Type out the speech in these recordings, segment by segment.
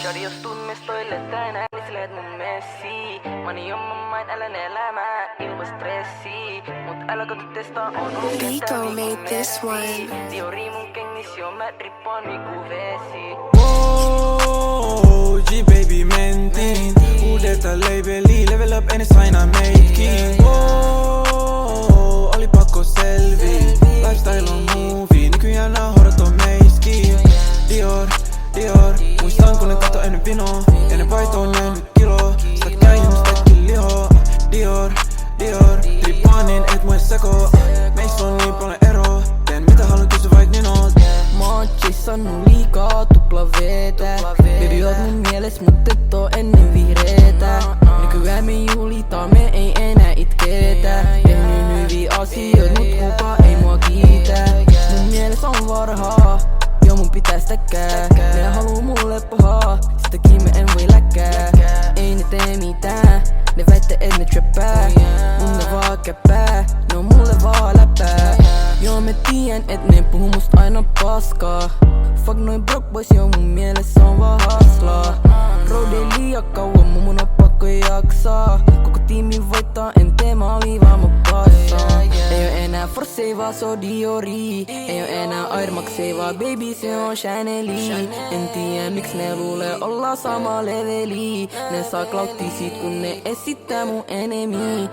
Shawty, jos tuut mestoille tänään, niin sä let mun messiin. Money on mun mind, älän elämää ilman stressiä. Mut älä kotu testaa, on ollut Nico made this one. Diori mun kengis, joo mä drippaan niinku vesi. Wow, G-baby mentiin. Uudelta labeli, level up, en aina meitkin. Wow, oli pakko selvii. Lifestyle on movie, nykyään nää horot on meiskin. Dior, Dior, muistan kun ne kato ennen vinoa. Ennen paitoon jäänyt kilo, sitä käin sitäkin lihoa. Dior, Dior, trippaanin et mue sekoo. Meistä on niin paljon eroa, teen mitä haluan kysy vaik ninot. Mä oon chissannut liikaa tupla veetä. Baby oot mun mieles mut et oo ennen vihreetä. Nykyään me juhlitaan, me ei enää itketä. Tehnyt hyviä asioita, mut kuka ei mua kiitä. Mun mieles on varhaa, joo mun pitää stäkkää. Ne haluu mulle pahaa, sitäkin me en voi läkkää. Ei ne tee mitään, ne väitte et ne trappää. Mun ne vaan käppää, ne on mulle vaan läppää. Joo mä tiedän et ne puhuu musta aina paskaa. Fuck noin broke boys, joo mun mielessä on vaan haslaa. Road ei liian kauan, mun on pakko jaksaa. Koko tiimi voittaa, en tee maalia vaan mä passaan. Ei oo enää Force vaan se on Diori. Ei oo enää Air Max vaan baby se on Chaneli. En tiedä miksi ne luulee olla sama leveli. Ne saa klauttia siitä kun ne esittää mun enemy.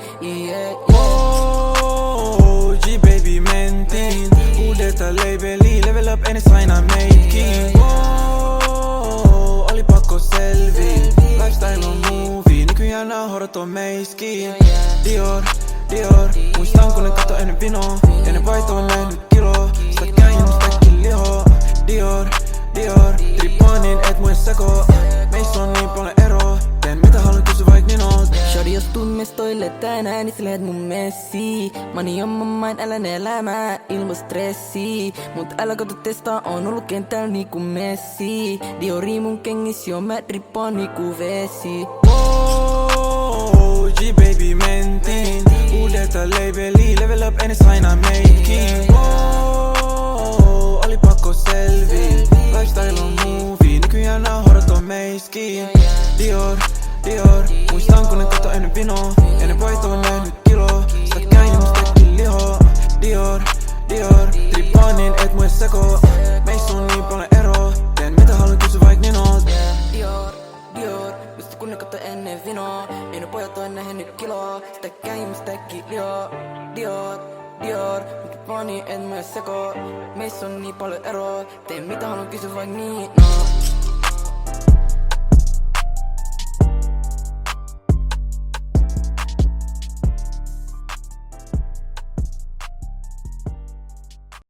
Wow, G-baby mentiin. Uudelta labeli, level up, en aina meitkin. Wow, oli pakko selvii. Lifestyle on movie, nykyään nää horot on meiskin. Dior, Dior, muistan kun ne kato ennen vinoa. Ennen paitoon nähnyt kilo, sitä käin sitäkin lihoa. Dior, Dior, trippaanin et mue sekoo. Meistä on niin paljon eroa, teen mitä haluan kysy vaik ninot. Shawty, jos tuut mestoille tänään, niin sä let mun messiin. Money on mun mind, älän elämää ilman stressiä. Mut älä kotu testaa, on ollut kentällä niinku Messi. Diori mun kengis, joo mä drippaan niinku vesi. Wow, G-baby mentiin. Uudelta labeli, level up, en aina meitkin. Wow, oli pakko selvii. Lifestyle on movie, nykyään nää horot on meiskin. Dior, Dior, muistan kun ne kato ennen vinoa. Ennen paitoon nähnyt kilo, sitä käin sitäkin lihoa. Dior, Dior, trippaanin et mue sekoo. Meistä on niin paljon eroa, teen mitä haluan kysy vaik ninot. Dior, Dior, muista kun ne kato ennen vinoa. Ei ne pojat oo nähnyt kiloa, sitä käin sitäkin lihoa. Dior, Dior, mut pani et mue sekoo. Meistä on niin paljon eroa, teen mitä haluan kysy vaik niin.